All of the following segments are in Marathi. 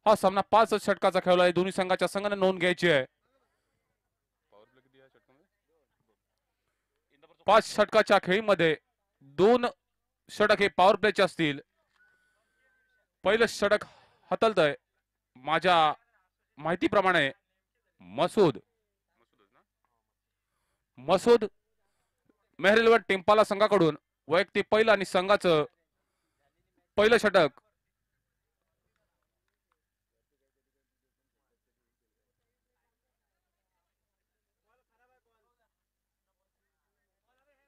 हा सामना 5 षटकाचा खेळला आहे. दोन्ही संघाच्या संघाने नोंद घ्यायची आहे. 5 षटकाच्या खेळीमध्ये 2 षटक हे पॉवर प्लेचे असतील. पहिलं षटक हतलतय माझ्या माहितीप्रमाणे मसूद मेहर टिंपाला संघाकडून वैयक्तिक पहिलं आणि संघाचं पहिलं षटक.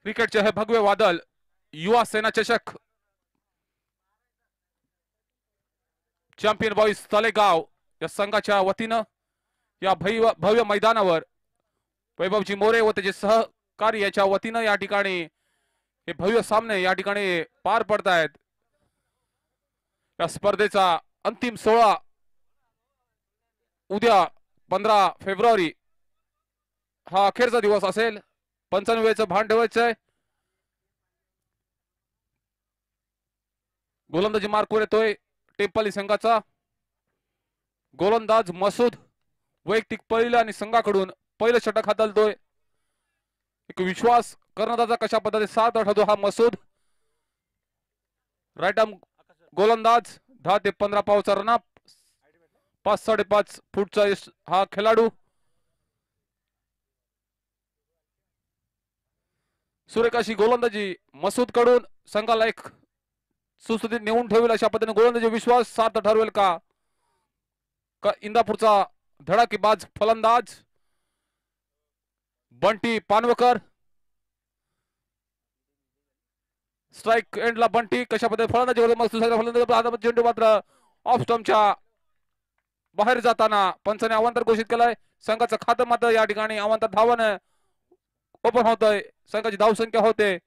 क्रिकेटचे हे भगवे वादळ युवा सेना चषक चॅम्पियन बॉईज तलेगाव या संघाच्या वतीनं या भव्य मैदानावर वैभवजी मोरे व त्याचे सहकारी याच्या वतीनं या ठिकाणी हे भव्य सामने या ठिकाणी पार पडत आहेत. या स्पर्धेचा अंतिम सोहळा उद्या 15 फेब्रुवारी हा अखेरचा दिवस असेल. 95चं भान ठेवायचं आहे. गोलंदाजी मार्कवर येतोय टेंपली संघाचा. गोलंदाज मसूद वैयक्तिक पहिलं आणि संघाकडून पहिलं षटक हाताळतोय. एक विश्वास कर्णधाराचा कशा पद्धतीने साथ आठवतो हा मसूद. राईट आर्म गोलंदाज 10 ते 15 पावचा रनअप. 5-5.5 फूटचा हा खेळाडू. सुरेखाशी गोलंदाजी मसूद कडून संघाला एक सुस्थितीत नेऊन ठेवेल अशा पद्धतीने गोलंदाजी विश्वास साथ ठरवेल का इंदापूरचा धडाकेबाज फलंदाज बंटी पानवकर. स्ट्राइक एंडला बंटी कशा पद्धतीने फलंदाजी चेंडू मात्र ऑफ स्टंपच्या बाहेर जाताना पंचाने अवांतर घोषित केलाय. संघाचं खातं मात्र या ठिकाणी अवांतर धावाने ओपन होतोय. संघाची धावसंख्या होते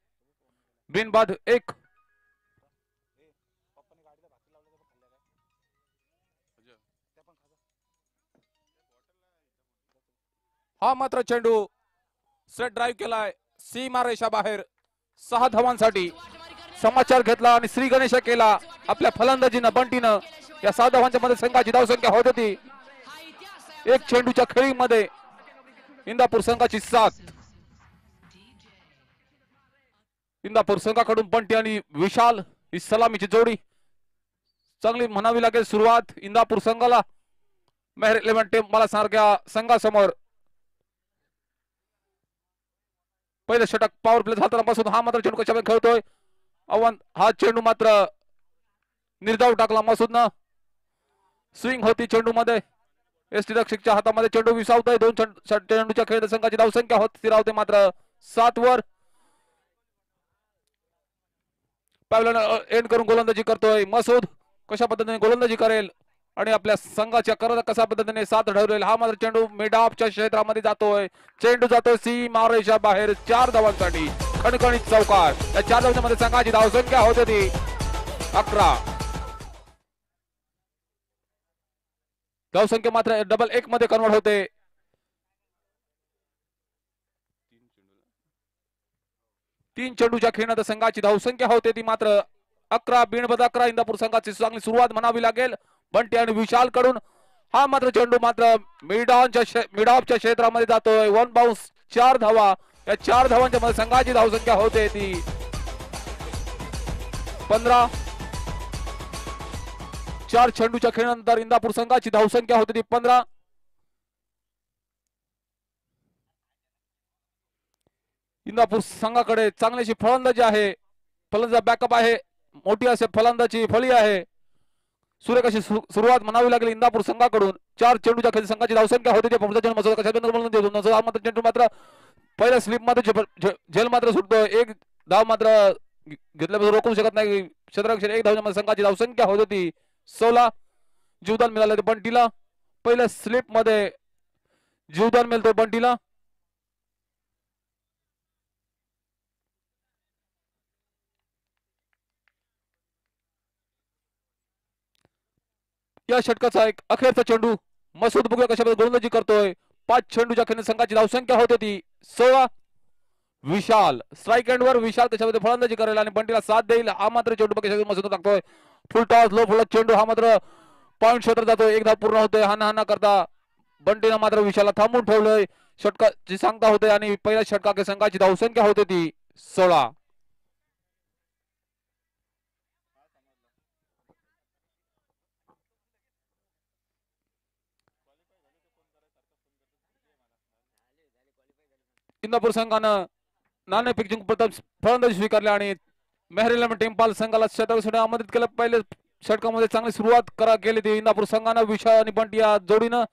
बिनबाद 1. हा मात्र चेंडू सेट ड्राईव्ह केलाय सीमा रेषा बाहेर 6 धावांसाठी समाचार घेतला आणि श्री गणेश केला आपल्या फलंदाजीनं बंटीनं. या 6 धावांच्या मध्ये संघाची धावसंख्या होत होती. एक चेंडूच्या खेळीमध्ये इंदापूर संघाची 7. इंदापूर संघाकडून बंटी आणि विशाल ही सलामीची जोडी चांगली म्हणावी लागेल. सुरुवात इंदापूर संघाला मेहर 11 टेंपाला सारख्या संघासमोर पहिलं षटक पॉवर प्ले झाल्यापासून हा मात्र चेंडू कशा खेळतोय. हा चेंडू मात्र निर्धाव टाकला मसूदनं. स्विंग होती चेंडू मध्ये. एसटी रक्षकच्या हातामध्ये चेंडू विसावतोय. 2 चेंडूच्या खेळ संघाची धावसंख्या होत स्थिरावते मात्र 7 वर. एंड करून गोलंदाजी करतोय मसूद. कशा पद्धतीने गोलंदाजी करेल आणि आपल्या संघाच्या करत कशा पद्धतीने साथ ठरवेल. हा मात्र चेंडू मिडऑफच्या क्षेत्रामध्ये जातोय. चेंडू जातोय सीमा रेषा बाहेर 4 धावांसाठी खणखणीत चौकार. या 4 धावांमध्ये संघाची धावसंख्या होत होती 11. धावसंख्या मात्र डबल 1 मध्ये कन्वर्ट होते. 3 चेंडूच्या खेळण्यात संघाची धावसंख्या होते ती मात्र 11 बिनबाद 11. इंदापूर संघाची चांगली सुरुवात म्हणावी लागेल बंटी आणि विशाल कडून. हा मात्र चेंडू मात्र मिडऑफच्या क्षेत्रामध्ये जातोय. 1 बाउन्स 4 धावा. या 4 धावांच्या मध्ये संघाची धावसंख्या होते ती 15. 4 चेंडूच्या खेळानंतर इंदापूर संघाची धावसंख्या होते ती 15. इंदापूर संघाकडे चांगलीशी फलंदाजी आहे. फलंदाज बॅकअप आहे. मोठी असे फलंदाजी फळी आहे. सुरेख अशी सुरुवात म्हणावी लागेल इंदापूर संघाकडून. 4 चेंडूच्या खेळी संघाची धावसंख्या होती चेंडू मात्र पहिल्या स्लिप मध्ये झेल मात्र सुटतोय. 1 धाव मात्र घेतल्यापासून रोखू शकत नाही क्षेत्ररक्षण. 1 धावच्या मध्ये संघाची धावसंख्या होत होती 16. जीवदान मिळालं बंटीला. पहिल्या स्लिप मध्ये जीवदान मिळतोय बंटीला. या षटकाचा एक अखेरचा चेंडू मसूद बघूया कशा गोलंदाजी करतोय. 5 चेंडूच्या खेळी संघाची धावसंख्या होती ती 16. विशाल स्ट्राइक एंड वर. विशाल त्याच्यामध्ये फलंदाजी करेल आणि बंटीला साथ देईल. हा मात्र चेंडू कशा मसूद टाकतोय. फुल टॉस लो फुल चेंडू. हा मात्र पॉइंट क्षेत्र जातो. एक धाव पूर्ण होतोय. हाना करता बंटीनं मात्र विशाला थांबून ठेवलंय. षटकाची सांगता होते आणि पहिल्या षटका संघाची धावसंख्या होते ती 16. इंदापूर संघानं नाणेफेक जिंकून प्रथम फलंदाजी स्वीकारली आणि मेहरीला टेम्पाल संघाला शतक आमंत्रित केलं. पहिले षटकामध्ये चांगली सुरुवात केली ती इंदापूर संघानं. विशाल आणि बंटी या जोडीनं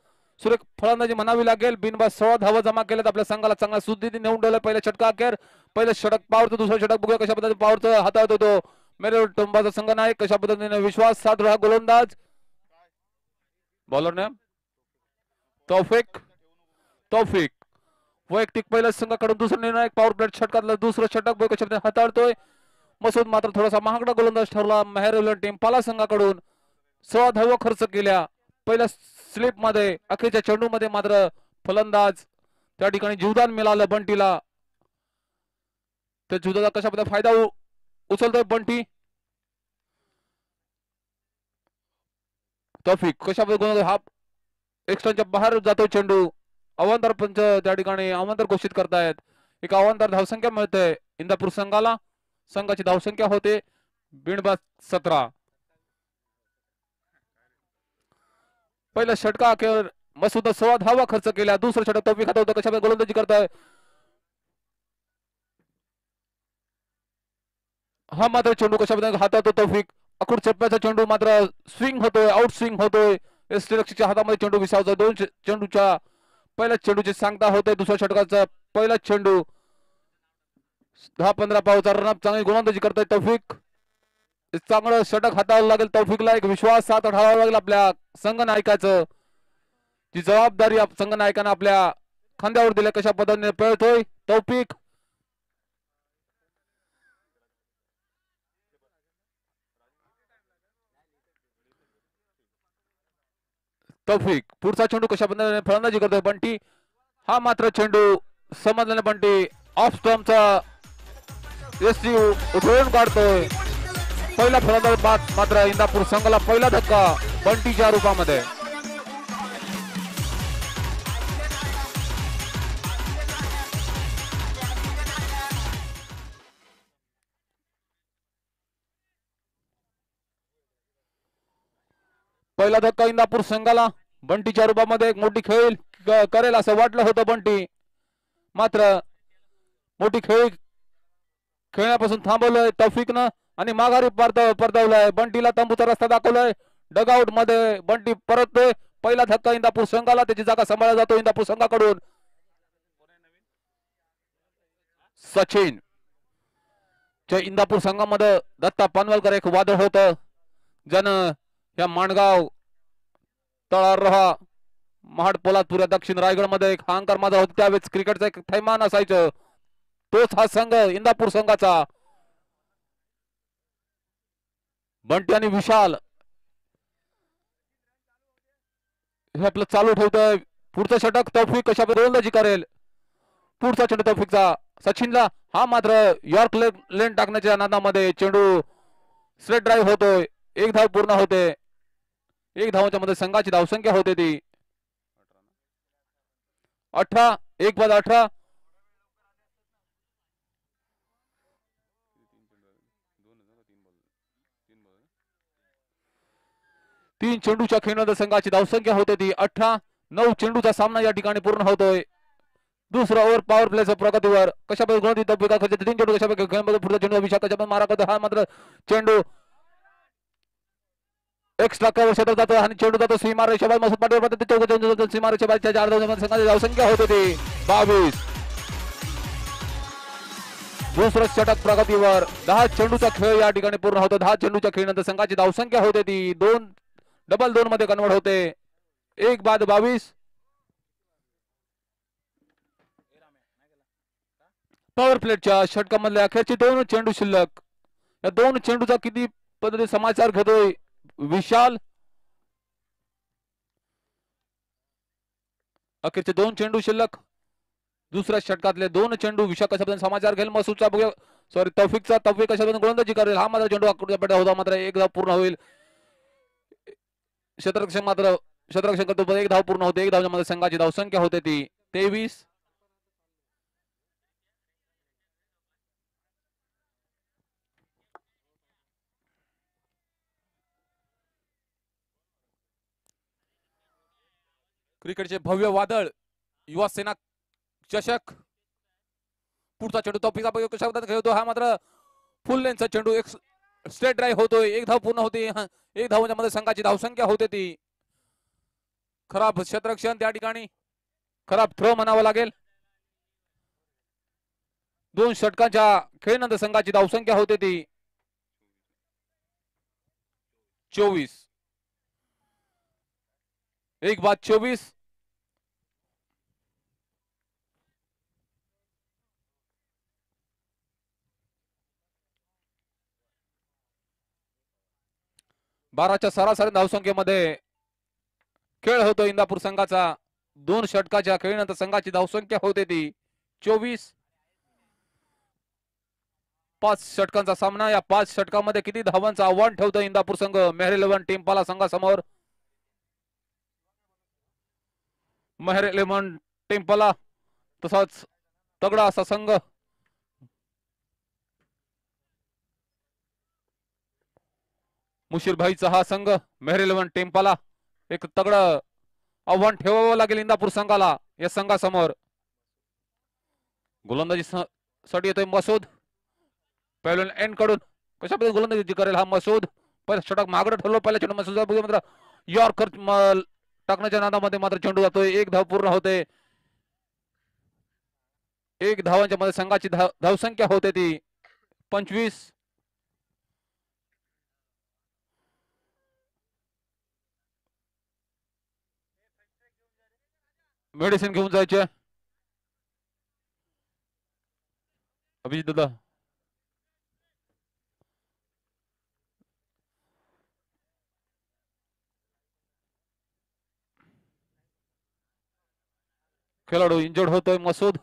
सुरेख फलंदाजी म्हणावी लागेल. बिनबाद 16 धावा जमा केल्यात. आपल्या संघाला चांगला सुद्धी नेऊन ठेवलं. पहिल्या षटका अखेर पहिलं षटक पावरचं. दुसरं षटक बघूया कशा पद्धतीने पावरचं हाताळत होतो मेरे टेम्पालचा संघ नाही. कशा पद्धतीने विश्वास साध रहा गोलंदाज बॉलरने तौफिक वैयक्तिक पहिल्या संघाकडून दुसरा निर्णायक पॉवर प्लेट षटकातलं दुसरं षटक कशा पद्धतीने हाताळतोय. मसूद मात्र थोडासा महागडा गोलंदाज ठरला. मेहर टेम्पाला संघाकडून 16 धावा खर्च केल्या. पहिल्या स्लिप मध्ये अखेरच्या चेंडू मध्ये मात्र फलंदाज त्या ठिकाणी जीवदान मिळालं बंटीला. त्या जीवदानाचा कशा पद्धतीने फायदा उचलतोय बंटी. तौफिक कशा पद्धतीने हा एक्स्ट्राच्या बाहेर जातो चेंडू. अवांतर पंच त्या ठिकाणी अवांतर घोषित करतायत. एक अवांतर धावसंख्या मिळते इंदापूर संघाला. संघाची धावसंख्या होते बिनबाद 17. पहिल्या षटका अखेर मसूद 16 धावा खर्च केल्या. दुसरं षटक तौफिक हातावतं. कशा गोलंदाजी करताय. हा मात्र चेंडू कशा पद्धतीने हातावतो तौफिक. अकुड चप्प्याचा चेंडू मात्र स्विंग होतोय. आउट स्विंग होतोय. एसटीच्या हातामध्ये चेंडू विसावतो. दोन चेंडूच्या पहिल्या चेंडूची सांगता होते. दुसऱ्या षटकाचा पहिला चेंडू 10-15 पावचा रनअप. चांगली गोलंदाजी करतोय तौफिक. चांगलं षटक हाताळावं लागेल तौफिकला. एक विश्वास साथ ठेवावा लागेल आपल्या संघनायकाचं. जी जबाबदारी संघनायकानं आपल्या खांद्यावर दिल्या. कशा पद्धतीने पळतोय तौफिक. पुढचा चेंडू कशा पद्धतीने फलंदाजी करतोय बंटी. हा मात्र चेंडू समजल्याने बंटी ऑफ स्टंपचा एसटी उधळून काढतोय. पहिला फलंदाज बाद मात्र इंदापूर संघाला पहिला धक्का बंटीच्या रूपामध्ये. पहिला धक्का इंदापूर संघाला. बंटीच्या रूपामध्ये एक मोठी खेळ करेल असं वाटलं होतं बंटी. मात्र मोठी खेळ खेळण्यापासून थांबवलंय तौफिकनं आणि माघारी परतवलंय. बंटीला तंबूचा रस्ता दाखवलाय. डगआउट मध्ये बंटी परततोय. पहिला धक्का इंदापूर संघाला. त्याची जागा सांभाळला जातो इंदापूर संघाकडून. सचिन इंदापूर संघामध्ये दत्ता पानवलकर एक वादळ होतं. ज्यानं या माणगाव तळारहा महाड पोलादपूर दक्षिण रायगड मध्ये एक हांकार माझा होता. त्यावेळेस क्रिकेटचा एक थैमान असायचं. तोच हा संघ इंदापूर संघाचा. बंटी आणि विशाल हे आपलं चालू ठेवतोय. पुढचं षटक तौफिक कशा गोलंदाजी करेल. पुढचा चेंडू तौफिकचा सचिनला. हा मात्र यॉर्क लेन टाकण्याच्या नादामध्ये चेंडू स्ट्रेट ड्राईव्ह होतोय. एक धाव पूर्ण होते. एक धावांच्या मध्ये संघाची धावसंख्या होते ती 18. एक बाद 18. तीन चेंडूच्या खेळण्यात संघाची धावसंख्या होते ती 18. 9 चेंडूचा सामना या ठिकाणी पूर्ण होतोय. दुसरा ओव्हर पॉवर प्लेच्या प्रगतीवर कशा पद्धतीने तीन चेंडू कशा पुढचा चेंडू अभिषेक कशा मारा करतो. हा मात्र चेंडू एक्स्ट्रा कव्हर क्षेत्रात जातो आणि चेंडू जातो सीमारेषेबाहेर. मसूद पाटील सीमारेषेबाहेरच्या 4 धावांमध्ये संघाची धावसंख्या होते ती 22. दुसरं षटक प्रगतीवर. 10 चेंडूचा खेळ या ठिकाणी पूर्ण होतो. 10 चेंडूच्या खेळनंतर संघाची धावसंख्या होते ती 2. डबल 2 मध्ये कन्वर्ट होते. एक बाद 22. पॉवर प्लेटच्या षटकामधल्या अखेरचे 2 चेंडू शिल्लक. या 2 चेंडूचा किती पद्धतीने समाचार घेतोय विशाल. अखेरचे 2 चेंडू शिल्लक. दुसऱ्या षटकातले 2 चेंडू विशाल कशा पद्धतीने समाचार घेईल. मसूदचा बघूया सॉरी तौफिक कशा पद्धतीने गोलंदाजी करेल. हा मात्र चेंडू होता मात्र एक धाव पूर्ण होईल. क्षेत्ररक्षण मात्र क्षेत्ररक्षण करतो, एक धाव पूर्ण होते, एक धावच्या मध्ये संघाची धावसंख्या होते ती 23. क्रिकेटचे भव्य वादळ युवा सेना चषक, पुढचा चेंडू तोफीचा कशा पद्धतीने खेळतो, हा मात्र फुल लेनचा चेंडू, एक स्ट्रेट ड्राईव्ह होतोय, एक धाव पूर्ण होते, एक धावच्या मध्ये संघाची धावसंख्या होते ती. खराब क्षेत्ररक्षण त्या ठिकाणी, खराब थ्रो म्हणावं लागेल. 2 षटकांच्या खेळीनंतर संघाची धावसंख्या होते ती 24. 1 बाद 24. बाराच्या सरासरी धावसंख्येमध्ये खेळ होतो इंदापूर संघाचा. 2 षटकाच्या खेळीनंतर संघाची धावसंख्या होते ती 24. 5 षटकांचा सामना, या 5 षटकामध्ये किती धावांचं आव्हान ठेवतं इंदापूर संघ मेहर 11 टिंपाला संघासमोर. मेहर 11 टिंपाला तसाच तगडा असा संघ, मुशीरभाईचा हा संघ मेहर 11 टिंपाला, एक तगडं आव्हान ठेवावं लागेल इंदापूर संघाला या संघासमोर. गोलंदाजी साठी येतोय मसूद, पहिल्या एंड कडून कशा पद्धतीने गोलंदाजी करेल हा मसूद. पहिला षटक मागडं ठरलो, पहिल्या चेंडू मसूद मात्र यॉर्कर टाकण्याच्या नादामध्ये मात्र चेंडू जातोय, एक धाव पूर्ण होते, एक धावांच्या मध्ये संघाची धावसंख्या होते ती 25. मेडिसिन घेऊन जायचे अभिजित दादा. खेळाडू इंजर्ड होतोय मसूद.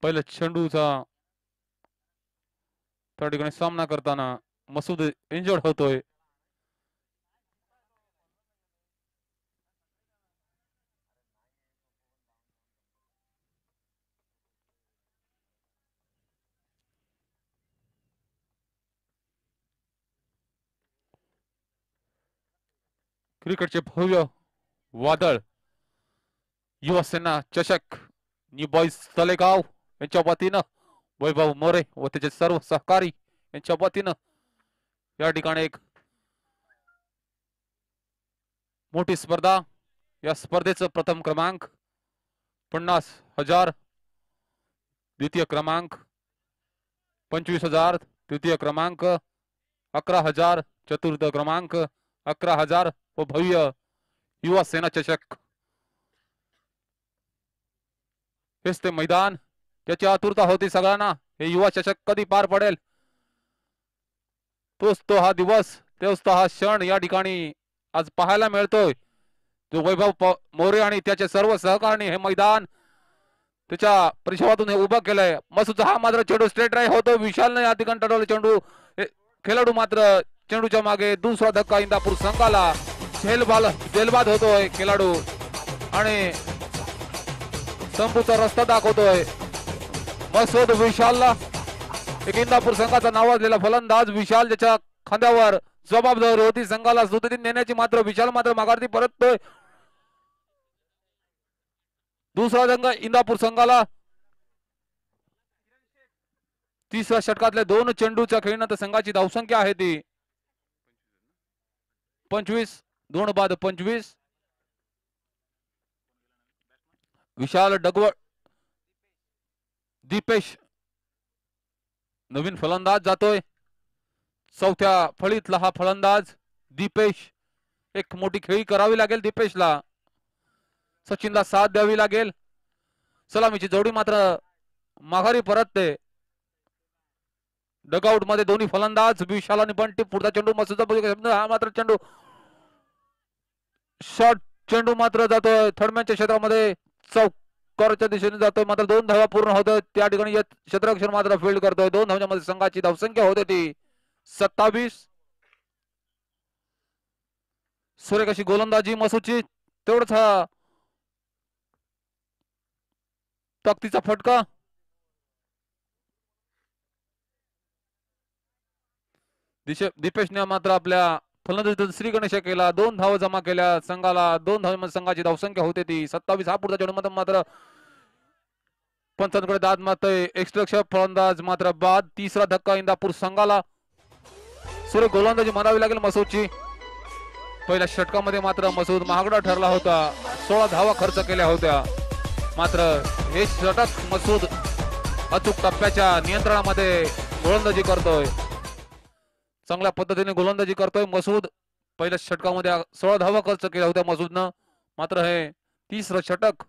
पहिल्या चेंडूचा त्या ठिकाणी सामना करताना मसूद इंजर्ड होतोय. क्रिकेटचे भव्य वादळ युवा सेना चषक न्यू बॉईज तलेगाव यांच्या वतीनं वैभव मोरे व त्याचे सर्व सहकारी यांच्या वतीनं या ठिकाणी एक मोठी स्पर्धा. या स्पर्धेचं प्रथम क्रमांक 50,000, द्वितीय क्रमांक 25,000, तृतीय क्रमांक 11,000, चतुर्थ क्रमांक 11,000 व भव्य युवा सेना चषक. हेच ते मैदान, त्याची आतुरता होती सगळ्यांना, हे युवा चषक कधी पार पडेल, तोच तो हा दिवस, तोच तो हा क्षण या ठिकाणी आज पाहायला मिळतोय. जो वैभव मोरे आणि त्याचे सर्व सहकारी हे मैदान त्याच्या परिसरातून हे उभं केलंय. मसूदचा हा मात्र चेंडू स्ट्रेट ड्राईव्ह होतो, विशालने या ठिकाणी टळवले चेंडू, खेळाडू मात्र चेंडूच्या मागे दुसरा धक्का इंदापूर संघाला, झेलबाद होतोय खेळाडू आणि संपूचा रस्ता दाखवतोय मसूद विशालला. एक इंदापूर संघाचा नावाजलेला फलंदाज विशाल, ज्याच्या खांद्यावर जबाबदारी होती संघाला सुदृढ नेण्याची, मात्र विशाल मात्र माघारी परततोय. दुसरा रंग इंदापूर संघाला. तिसऱ्या षटकातल्या 2 चेंडूच्या खेळीनंतर संघाची धावसंख्या आहे ती 25. 2 बाद 25. विशाल डगवळ, दीपेश नवीन फलंदाज जातोय. चौथ्या फळीतला हा फलंदाज दीपेश, एक मोठी खेळी करावी लागेल दीपेशला, सचिनला साथ द्यावी लागेल. सलामीची जोडी मात्र माघारी परतते. डगआउट मध्ये दोन्ही फलंदाज विशाल आणि बंटी. पुढचा चेंडू मसूदचा, हा मात्र चेंडू शॉर्ट चेंडू मात्र जातोय थर्डमॅनच्या क्षेत्रामध्ये, चौक स्कोरच्या दिशेने जातोय मात्र 2 धावा पूर्ण होतोय त्या ठिकाणी क्षेत्ररक्षण मात्र फील्ड करतोय 2 धावांच्या मध्ये संघाची धावसंख्या होते ती 27. सुरेख अशी गोलंदाजी मसूदची तेवढंच हा ताकदीचा फटका दीपेशने मात्र आपल्या फलंदाजीतून श्री गणेश केला 2 धावा जमा केल्या संघाला 2 धावांमध्ये संघाची धावसंख्या होते ती 27. हा पुढचा चेंडू मात्र पंचांकडे दाद मात्र एक्स्ट्रा फलंदाज मात्र बाद 3रा धक्का इंदापूर संघाला सुरेख गोलंदाजी म्हणावी लागेल मसूदची पहिल्या षटकामध्ये मात्र मसूद महागडा ठरला होता 16 धावा खर्च केल्या होत्या मात्र हे षटक मसूद अचूक टप्प्याच्या नियंत्रणामध्ये गोलंदाजी करतोय चांगल्या पद्धतीने गोलंदाजी करतोय मसूद पहिल्या षटकामध्ये 16 धावा खर्च केल्या होत्या मसूदनं मात्र हे 3रं षटक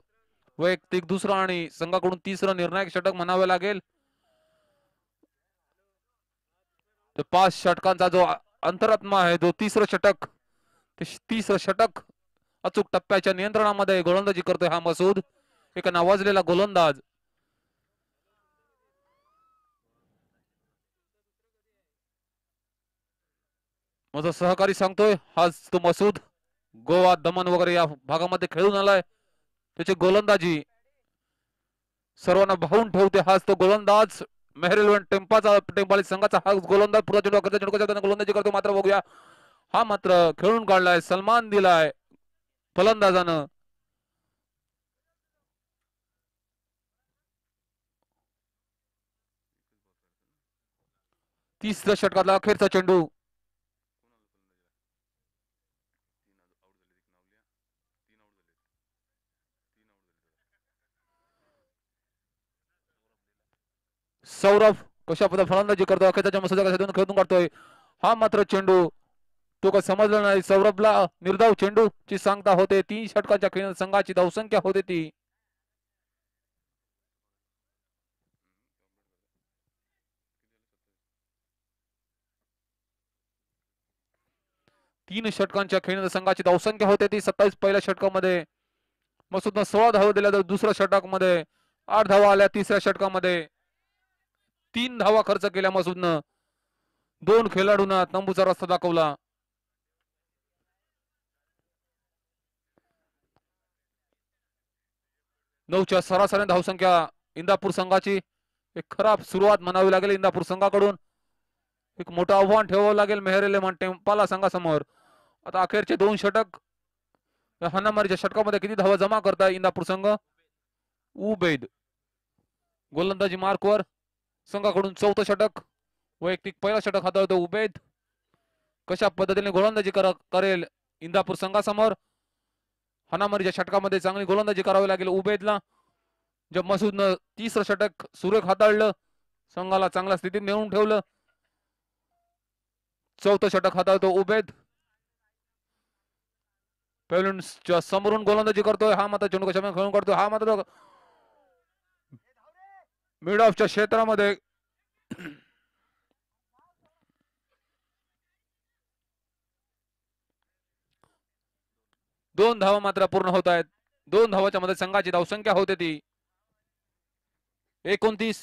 वैयक्तिक 2रं आणि संघाकडून 3रं निर्णायक षटक म्हणावे लागेल 5 षटकांचा जो अंतरात्मा आहे जो 3रं षटक ते 3रं षटक अचूक टप्प्याच्या नियंत्रणामध्ये गोलंदाजी करतोय हा मसूद एक नावाजलेला गोलंदाज माझा सहकारी सांगतोय हाच तो मसूद गोवा दमन वगैरे या भागामध्ये खेळून आलाय त्याची गोलंदाजी सर्वांना भावून ठेवते हाच तो गोलंदाज मेहर टेम्पाली संघाचा हा गोलंदाज पुरा गोलंदाजी करतो मात्र बघूया हा मात्र खेळून काढलाय सन्मान दिलाय फलंदाजानं 3रं षटकातला अखेरचा चेंडू सौरभ कशा पद्धतीने फलंदाजी करतो अखेरच्या मसूद खेळून काढतोय हा मात्र चेंडू तो काय समजलं नाही सौरभला निर्धाव चेंडूची सांगता होते 3 षटकांच्या खेळात संघाची धावसंख्या होते ती 3 षटकांच्या खेळात संघाची धावसंख्या होते ती 27. पहिल्या षटकामध्ये मसूदनं 16 धावा दिल्या तर 2ऱ्या षटकामध्ये 8 धावा आल्या 3ऱ्या षटकामध्ये 3 धावा खर्च केल्या मसूदनं 2 खेळाडूंना तंबूचा रस्ता दाखवला 9च्या सरासरी धावसंख्या इंदापूर संघाची एक खराब सुरुवात म्हणावी लागेल इंदापूर संघाकडून एक मोठं आव्हान ठेवावं लागेल मेहर इलेव्हन टेम्पाला संघासमोर आता अखेरचे 2 षटक हाणामारीच्या षटकामध्ये किती धावा जमा करताय इंदापूर संघ उबैद गोलंदाजी मार्कवर संघाकडून 4थं षटक वैयक्तिक पहिला षटक हाताळतो उबैद कशा पद्धतीने गोलंदाजी करेल इंदापूर संघासमोर हाणामारीच्या षटकामध्ये चांगली गोलंदाजी करावी लागेल उबैदला जब मसूदनं 3रं षटक सुरेख हाताळलं संघाला चांगल्या स्थितीत नेऊन ठेवलं 4थं षटक हाताळतो उबैद पेव्हलियनच्या समोरून गोलंदाजी करतोय हा मात्र चेंडू कशा खेळून करतोय हा मात्र मिड ऑफच्या क्षेत्रामध्ये दोन धावा मात्र पूर्ण होत आहेत 2 धावाच्या मध्ये संघाची धावसंख्या होते ती 29.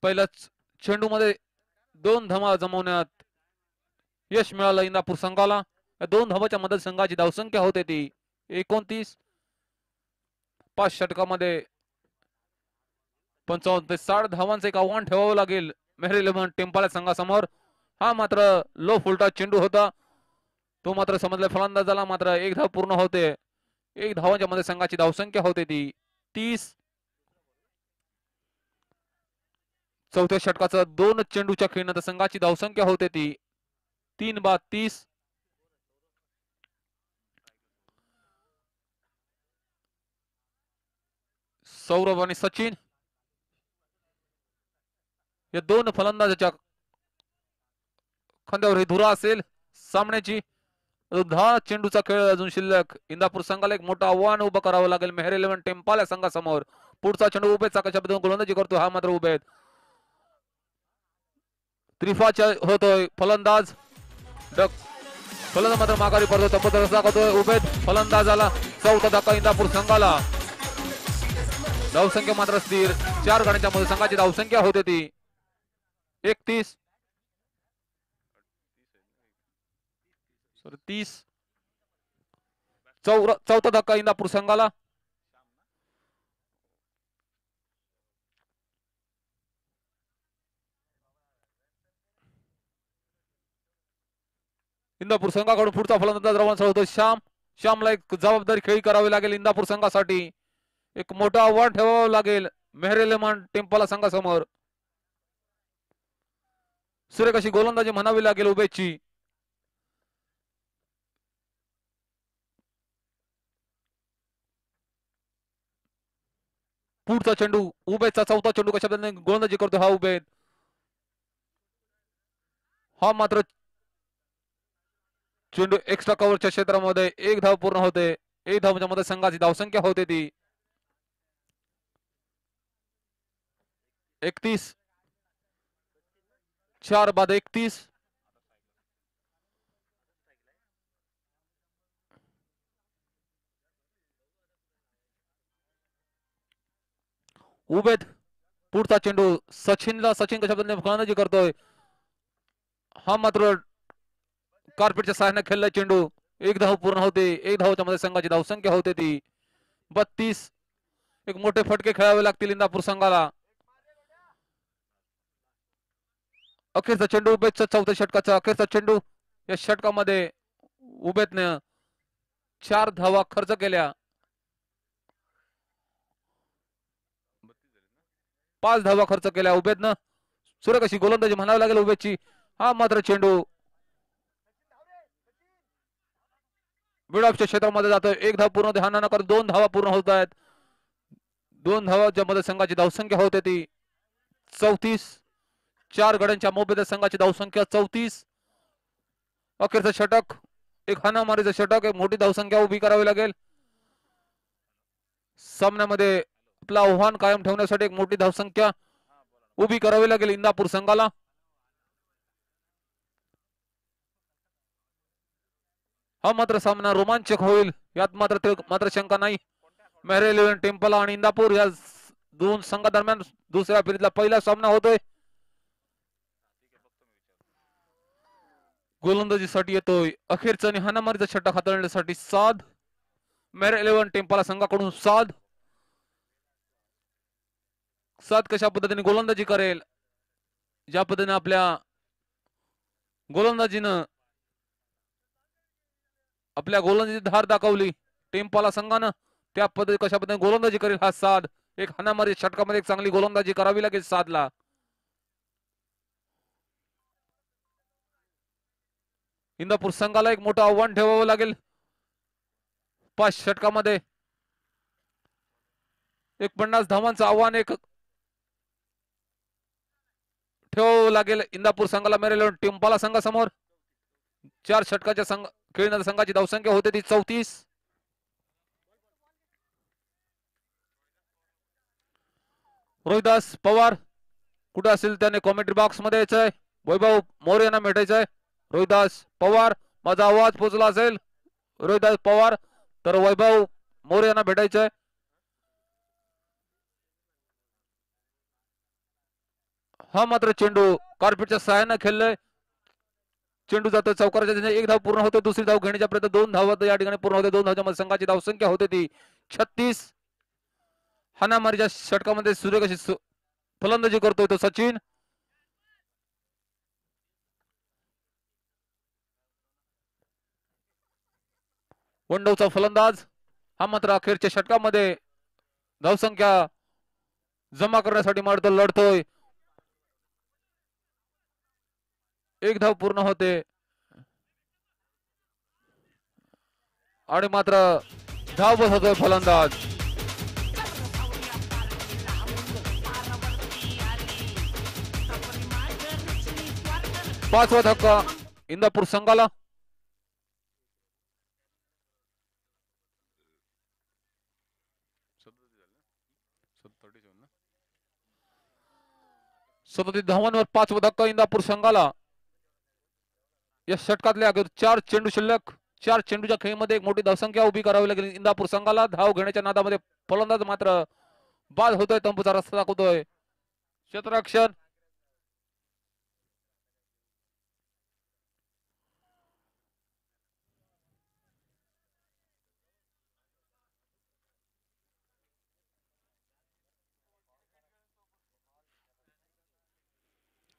पहिल्याच चेंडू मध्ये 2 धावा जमवण्यात यश मिळालं इंदापूर संघाला 2 धावाच्या मध्ये संघाची धावसंख्या होते ती 29. 5 षटकामध्ये 55 ते 60 धावांचं एक आव्हान ठेवावं लागेल मेहर इलेव्हन टेम्पाला संघासमोर हा मात्र लो फुलटा चेंडू होता तो मात्र समजला फलंदाजाला मात्र 1 धाव पूर्ण होते 1 धावांच्या मध्ये संघाची धावसंख्या होते ती 30. 4थ्या षटकाचा 2 चेंडूच्या खेळण्यात संघाची धावसंख्या होते ती 3 बाद 30. सौरभ आणि सचिन या 2 फलंदाजाच्या खांद्यावर ही धुरा असेल सामन्याची 10 चेंडूचा खेळ अजून शिल्लक इंदापूर संघाला एक मोठं आव्हान उभं करावं लागेल मेहर इलेव्हन टेम्पाला संघासमोर पुढचा चेंडू उबैदचा कशा पद्धतीने गोलंदाजी करतो हा मात्र उबैद त्रिफाच्या होतोय फलंदाज फलंदाज मात्र माघारी पडतो दाखवतोय उबैद फलंदाजाला 4था धक्का इंदापूर संघाला धावसंख्या मात्र स्थिर. 4 गड्यांच्या मध्ये संघाची धावसंख्या होते ती 31 30. चौथा धक्का इंदापूर संघाला. इंदापूर संघाकडून पुढचा फलंदाज रवाना होतो श्यामला एक जबाबदारी खेळी करावी लागेल. इंदापूर संघासाठी एक मोठं आव्हान ठेवावं लागेल मेहरेलेमान टेम्पला संघासमोर. सुरेख अशी गोलंदाजी म्हणावी लागेल उबेची. पुढचा चेंडू उबेदचा चौथा चेंडू कशा पद्धतीने गोलंदाजी करतो हा उबेद. हा मात्र चेंडू एक्स्ट्रा कव्हरच्या क्षेत्रामध्ये 1 धाव पूर्ण होते. 1 धावच्या मध्ये संघाची धावसंख्या होते ती 31. 4 बाद 31. उबेद पुढचा चेंडू सचिन कशा पद्धतीने गोलंदाजी करतोय. हा मात्र कार्पेटच्या सहाय्याने खेळला चेंडू 1 धाव पूर्ण होते. 1 धावच्या मध्ये संघाची धावसंख्या होते ती 32. एक मोठे फटके खेळावे लागतील इंदापूर संघाला. अखेरचा चेंडू उबेदचा चौथ्या षटकाचा अखेरचा चेंडू. या षटकामध्ये उबेदने 4 धावा खर्च केल्या. 5 धावा खर्च केल्या उबेदनं. सुरेख अशी गोलंदाजी म्हणावी लागेल उबेदची. हा मात्र चेंडू मिडऑफच्या क्षेत्रामध्ये जातोय. 1 धाव पूर्ण होते. हा ना कर 2 धावा पूर्ण होत आहेत. 2 धावाच्या मध्ये संघाची धावसंख्या होते ती 34. 4 गड्यांच्या मोबदल्यात संघाची धावसंख्या 34. अखेरचं षटक एक हाणामारीचं षटक. एक मोठी धावसंख्या उभी करावी लागेल. सामन्यामध्ये आपलं आव्हान कायम ठेवण्यासाठी एक मोठी धावसंख्या उभी करावी लागेल इंदापूर संघाला. हा मात्र सामना रोमांचक होईल यात मात्र शंका नाही. मेहरेलेवन टेम्पल आणि इंदापूर या 2 संघादरम्यान दुसऱ्या फेरीतला पहिला सामना होतोय. गोलंदाजीसाठी येतोय अखेरचा आणि हाणामारीचा षटक हाताळण्यासाठी साध. मेहरेलेवन टेम्पला संघाकडून साध कशा पद्धतीने गोलंदाजी करेल. ज्या पद्धतीने आपल्या गोलंदाजीनं आपल्या गोलंदाजी धार दाखवली टेम्पला संघानं त्या पद्धती कशा पद्धतीने गोलंदाजी करेल हा साध. एक हाणामारी षटकामध्ये एक चांगली गोलंदाजी करावी लागेल साधला. इंदापूर संघाला एक मोठं आव्हान ठेवावं लागेल. 5 षटकामध्ये एक 50 धावांचं आव्हान एक ठेवावं लागेल इंदापूर संघाला. मेहरेलेवन टेम्पला संघासमोर 4 षटकाच्या खेळणाऱ्या संघाची धावसंख्या होते ती 34. रोहिदास पवार कुठे असेल त्याने कॉमेंट्री बॉक्स मध्ये यायचंय. वैभव मोरे यांना भेटायचंय. रोहिदास पवार माझा आवाज पोहोचला असेल रोहिदास पवार तर वैभव मोरे यांना भेटायचंय. हा मात्र चेंडू कार्पेटच्या सहाय्याने खेळलाय. चेंडू जातो चौकाराच्या दिशेने. 1 धाव पूर्ण होते. दुसरी धाव घेण्याच्या प्रयत्न 2 धावा या ठिकाणी पूर्ण होते. 2 धावच्या मध्ये संघाची धावसंख्या होते ती 36. हाणामारीच्या षटकामध्ये सुरेख अशी फलंदाजी करतोय तो सचिन. वनडौचा फलंदाज हा मात्र अखेरच्या षटकामध्ये धावसंख्या जमा करण्यासाठी मारतो लढतोय. 1 धाव पूर्ण होते आणि मात्र धाव बस होतोय फलंदाज. पाचवा धक्का इंदापूर संघाला. सदतीस धावांवर 5वा धक्का इंदापूर संघाला. या षटकातल्या अखेर 4 चेंडू शिल्लक. 4 चेंडूच्या खेळीमध्ये एक मोठी धावसंख्या उभी करावी लागेल इंदापूर संघाला. धाव घेण्याच्या नादामध्ये फलंदाज मात्र बाद होतोय, तंबूचा रस्ता दाखवतोय क्षेत्ररक्षण.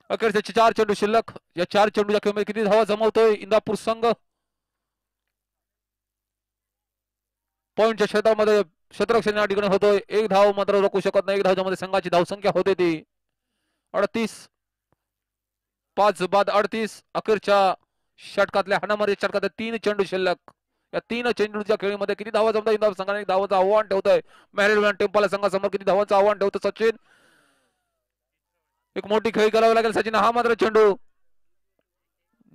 अखेरचे 4 चेंडू शिल्लक. या 4 चेंडूच्या खेळीमध्ये किती धावा जमवतोय इंदापूर संघ? पॉईंटच्या क्षेत्रामध्ये क्षेत्ररक्षण या ठिकाणी होतोय. एक धाव मात्र रोखू शकत नाही. एक धावच्या संघाची धावसंख्या होते ती 38. 5 बाद 38. अखेरच्या षटकातल्या हाणामारी षटकात 3 चेंडू शिल्लक. या 3 चेंडूच्या खेळीमध्ये किती धावा जमतात इंदापूर संघाने? धावाचं आव्हान ठेवतोय मेहरल टेम्पल संघासमोर. किती धावांचं आव्हान ठेवतं सचिन? एक मोठी खेळी करावी लागेल सचिन. हा मात्र चेंडू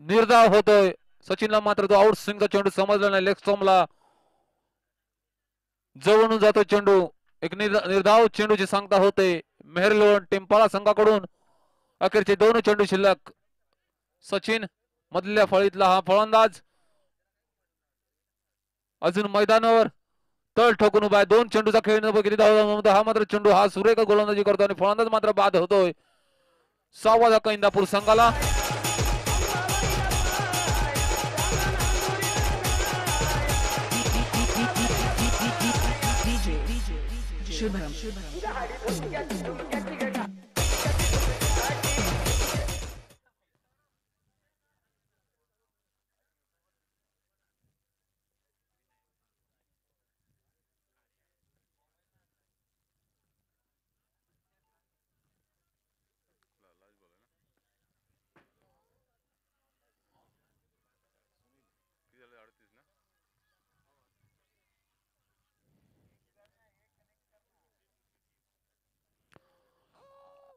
निर्धाव होतोय. सचिनला मात्र तो आउट स्विंगचा चेंडू समजला नाही. लेग स्टॉम्पला जवळून जातो चेंडू. एक निर्धाव चेंडूची सांगता होते मेहरलोन टेम्पाला संघाकडून. अखेरचे 2 चेंडू शिल्लक. सचिन मधल्या फळीतला हा फलंदाज अजून मैदानावर तळ ठोकून उभा आहे. 2 चेंडूचा खेळ किती धावा. हा मात्र चेंडू हा सुरेख गोलंदाजी करतो आणि फलंदाज मात्र बाद होतोय. 6वा धक्का इंदापूर संघाला.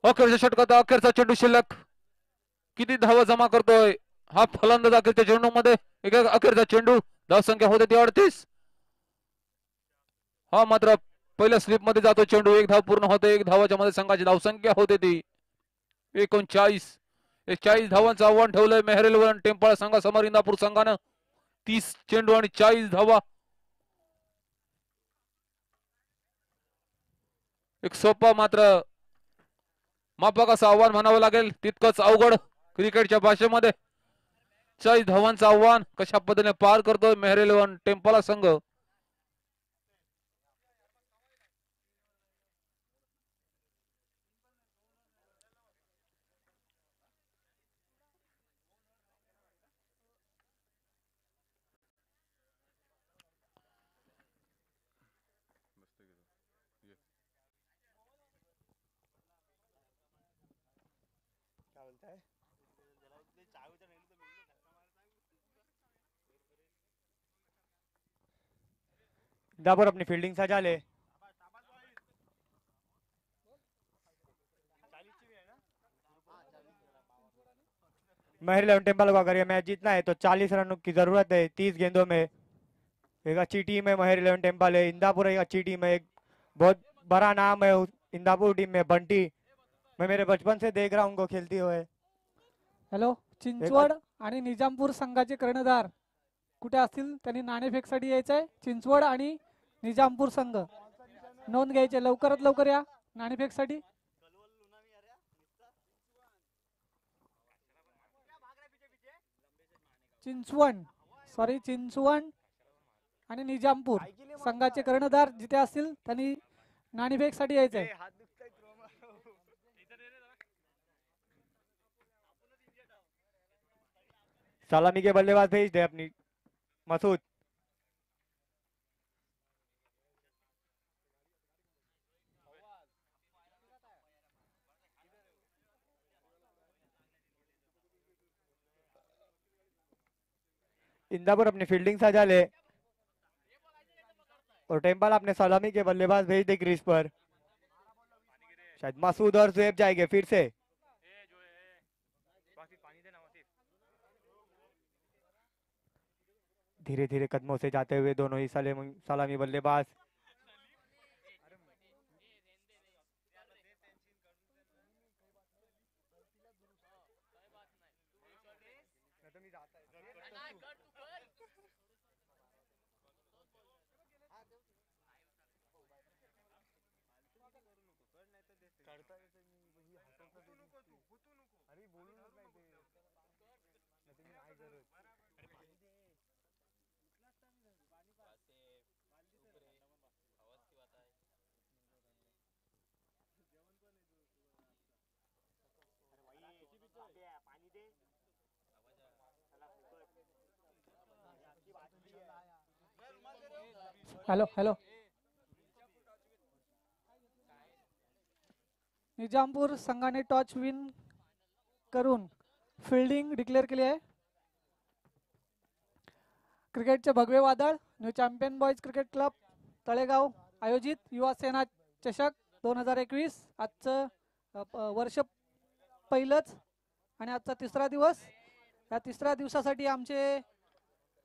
अखेरच्या षटकात अखेरचा चेंडू शिल्लक. किती धावा जमा करतोय हा फलंदाज अखेरच्या चेंडू मध्ये? अखेरचा चेंडू. धावसंख्या होते ती 38. हा मात्र पहिल्या स्लिप मध्ये जातो चेंडू. 1 धाव पूर्ण होते. 1 धावाच्या मध्ये संघाची धावसंख्या होते ती 39. 40 धावांचं आव्हान ठेवलंय मेहरल टेम्पल संघासमोर इंदापूर संघानं. 30 चेंडू आणि 40 धावा. एक सोपा मात्र माफक असं आव्हान म्हणावं लागेल. तितकंच अवघड क्रिकेटच्या भाषेमध्ये. 40 धावांचं आव्हान कशा पद्धतीने पार करतोय मेहरल टेम्पल संघ. इंदापूर अपनी फील्डिंग सजा ले. मेहरल टेम्पल को अगर ये मैच जीतना है तो 40 रनों की जरूरत है 30 गेंदों में. एक अच्छी टीम है मेहरल टेम्पल है. इंदापुर एक अच्छी टीम है. एक बहुत बड़ा नाम है इंदापुर टीम में. बंटी मैं मेरे बचपन से देख रहा हूँ उनको खेलती हुए. हॅलो. चिंचवड आणि निजामपूर संघाचे कर्णधार कुठे असतील त्यांनी नाणेफेकसाठी यायचंय. चिंचवड आणि निजामपूर संघ नोंद घ्यायचे. लवकरात लवकर या नाणेफेकसाठी. चिंचवड आणि निजामपूर संघाचे कर्णधार जिथे असतील त्यांनी नाणेफेकसाठी यायचंय. सलामी के बल्लेबाज भेज दे अपनी मसूद. इंदापुर अपनी फील्डिंग सजा ले और टेम्पल अपने सलामी के बल्लेबाज भेज दे क्रीज पर. शायद मसूद और जुएब जाएंगे फिर से. धीरे धीरे कदमों से जाते हुए दोनों ही सलामी बल्लेबाज. हॅलो हॅलो निजामपूर संघाने टॉच विन करून फिल्डिंग डिक्लेअर केली आहे. क्रिकेटचे भगवे वादळ new champion boys cricket club Talegaon आयोजित युवा सेना चषक 2021 आजचं वर्ष पहिलंच आणि आजचा तिसरा दिवस. या तिसऱ्या दिवसासाठी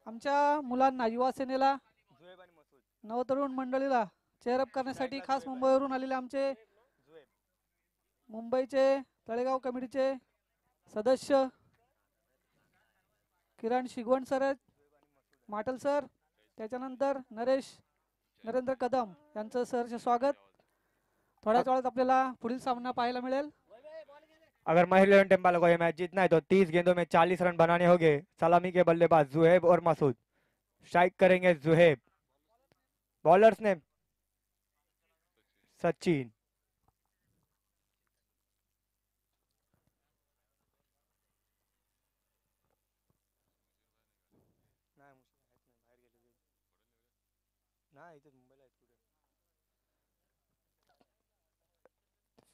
आमच्या मुलांना युवा सेनेला नवतरुण मंडळीला चेअरअप करण्यासाठी खास मुंबईवरून आलेले आमचे मुंबईचे तळेगाव कमिटीचे सदस्य किरण शिगवण सर, माटल सर, त्याच्यानंतर नरेंद्र कदम यांचं सहर्ष स्वागत. थोड्याच वेळात आपल्याला पुढील सामना पाहायला मिळेल. अगर महिला 11 टेम्पल को ये मैच जीतना है तो 30 गेंदों में 40 रन बनाने होंगे. सलामी के बल्लेबाज जुहेब और मसूद. स्ट्राइक करेंगे जुहेब. बॉलर्स ने सचिन.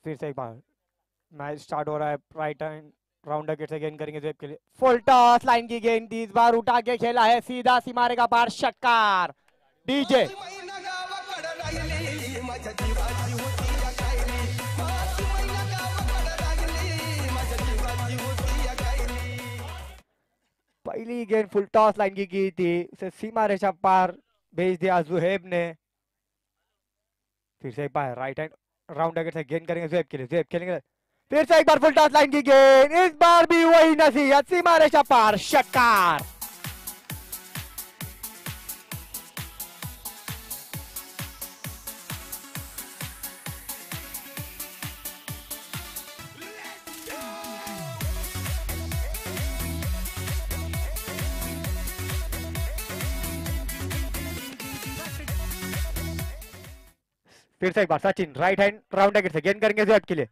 फिर से एक बार मैच स्टार्ट हो रहा है. राइट हैंड राउंड विकेट से गेंद करेंगे जुहेब के लिए. फुल टॉस लाइन की गेंद इस बार उठा के खेला है सीधा सीमारे का पार. षटकार डीजे. पहली गेंद फुल टॉस लाइन की थी, उसे सीमा रेखा पार भेज दिया जुहेब ने. फिर से एक बार राइट हैंड राउंड विकेट से गेंद करेंगे जुहेब के लिए. जुहेब खेलेंगे फिर से एक बार फुल टॉस लाइन की गेंद. इस बार भी वही नसीहत सीमा रेखा पार. षटकार. फिर से एक बार Sachin right hand round wicket से गेंद करेंगे जुहेब के लिए.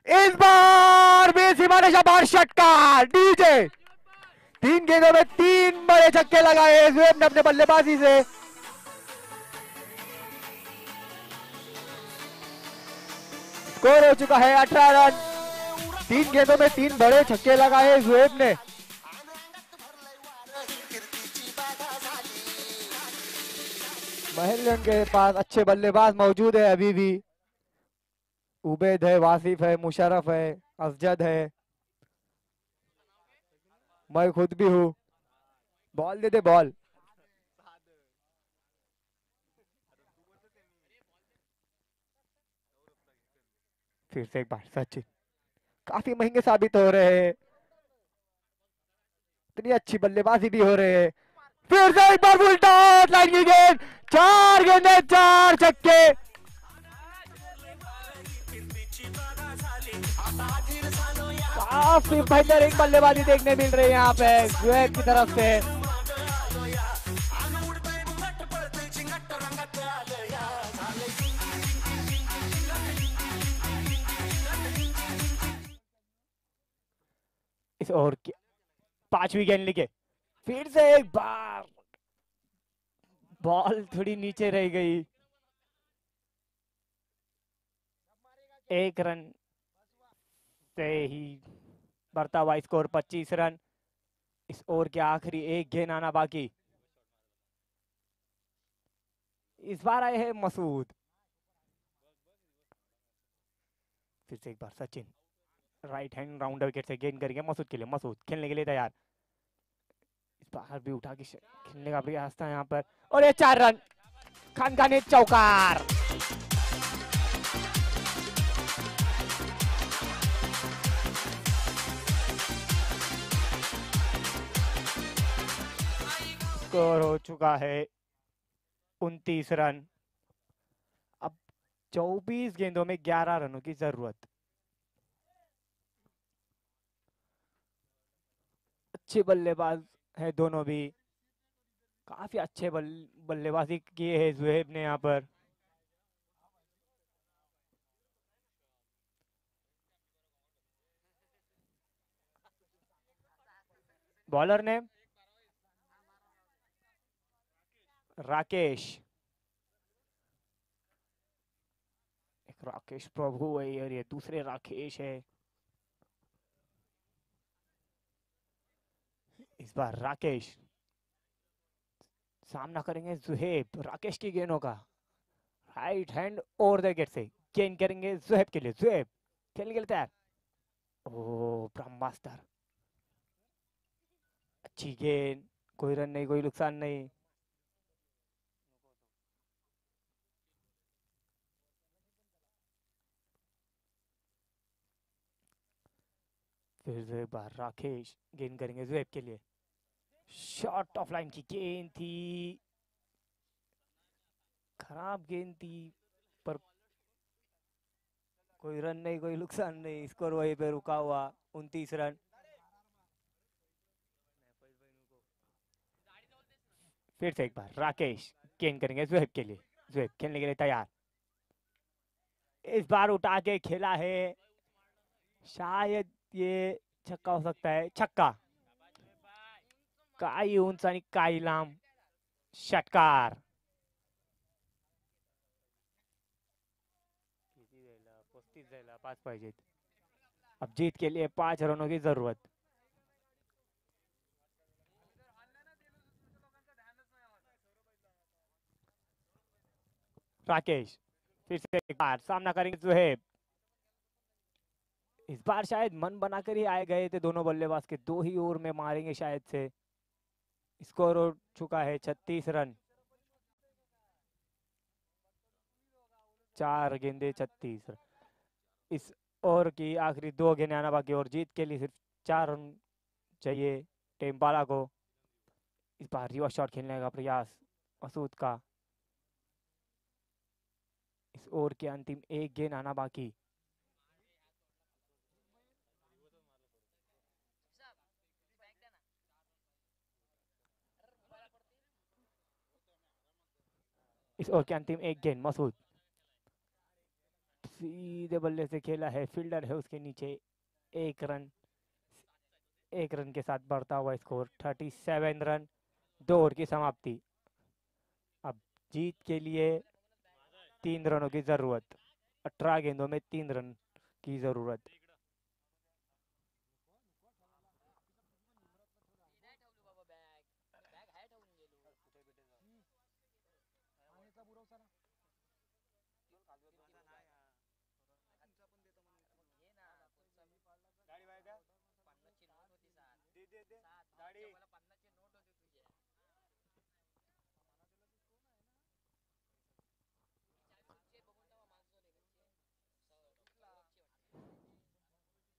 इस बार भी सीमा रेखा पार. षटकार डीजे. 3 गेंदों में 3 बड़े छक्के लगाए जुहेब ने अपने बल्लेबाजी से. स्कोर हो चुका है 18 रन. 3 गेंदों में 3 बड़े छक्के लगाए जुहेब ने. महल्लन के पास अच्छे बल्लेबाज मौजूद है अभी भी. उबैद है, वासिफ है, मुशर्रफ है, अफजद है, मैं खुद भी हूँ. बॉल दे दे बॉल. फिर से एक बार सचिन. काफी महंगे साबित हो रहे हैं. इतनी अच्छी बल्लेबाजी भी हो रहे हैं. फिर से एक बार फुल टॉस लाइन की गेंद. 4 गेंदें 4 छक्के. काफी बेहतरीन बल्लेबाजी देखने मिल रही है यहाँ पे जुहेब की तरफ से. इस ओवर की 5वीं गेंद लिखे. फिर से एक बार बॉल थोड़ी नीचे रह गई. 1 रन से ही बढ़ता हुआ स्कोर 25 रन. इस ओवर के आखिरी 1 गेंद आना बाकी. इस बार आए हैं मसूद. फिर से एक बार Sachin right hand round wicket से गेंद करेंगे मसूद के लिए. मसूद खेलने के लिए तैयार. इस बार भी उठा के खेलने का प्रयास था यहाँ पर और ये 4 रन. खान ने चौकार. स्कोर हो चुका है 29 रन. अब 24 गेंदों में 11 रनों की जरूरत। अच्छे बल्लेबाज है दोनों भी, काफी अच्छे बल्लेबाजी किए है जुहैब ने यहाँ पर। बॉलर ने राकेश, एक राकेश प्रभु है और ये दूसरे राकेश है। इस बार राकेश सामना करेंगे जुहैब, राकेश की गेंदों का right hand over the gate से गेंद करेंगे जुहैब के लिए। जुहैब खेलने के लिए तैयार। ओ ब्रह्मास्त्र, अच्छी गेंद, कोई रन नहीं, कोई नुकसान नहीं। फिर से एक बार राकेश गेंद करेंगे जुहैब के लिए। शॉर्ट ऑफ लाइन की गेंद थी, खराब गेंद थी, पर कोई रन नहीं, कोई नुकसान नहीं। स्कोर वहीं पे रुका हुआ, 29 रन। फिर से एक बार राकेश गेंद करेंगे जुहैब के लिए। जुहैब खेलने के लिए तैयार। इस बार उठा के खेला है, शायद ये छक्का हो सकता है। छक्का, काही उंच आणि काही लांब षटकार। 35 जायला 5 पाहिजेत। अब जीत के लिए 5 रनों की जरूरत। राकेश फिर से एक बार सामना करेंगे जुहैब। इस बार शायद मन बनाकर ही आए गए थे दोनों बल्लेबाज के, 2 ही ओवर में मारेंगे शायद से। स्कोर हो चुका है 36 रन, 4 गेंदे 36 रन। इस ओवर की आखिरी 2 गेंदें आना बाकी और जीत के लिए सिर्फ 4 रन चाहिए टेम्पाला को। इस बार रिवर्स शॉट खेलने का प्रयास मसूद का। इस ओवर के अंतिम 1 गेंद आना बाकी। इस ओवर के अंतिम 1 गेंद मसूद सीधे बल्ले से खेला है, फील्डर है उसके नीचे। 1 रन के साथ बढ़ता हुआ स्कोर 37 रन, 2 ओवर की समाप्ति। अब जीत के लिए 3 रनों की जरूरत, 18 गेंदों में 3 रन की जरूरत।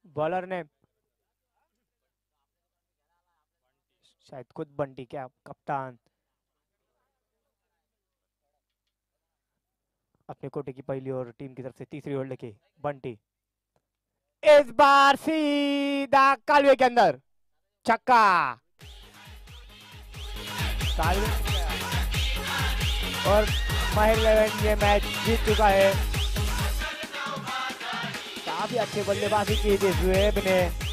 बॉलर ने शायद खुद बंटी क्या कप्तान अपने कोटे की पहली और टीम की तरफ से तीसरी ओवर लेके बंटी इस बार सीधा कालवे के अंदर छक्का। और माहिर 11 ये मैच जीत चुका है। काफी अच्छे बल्लेबाजी की थी जुहैब ने।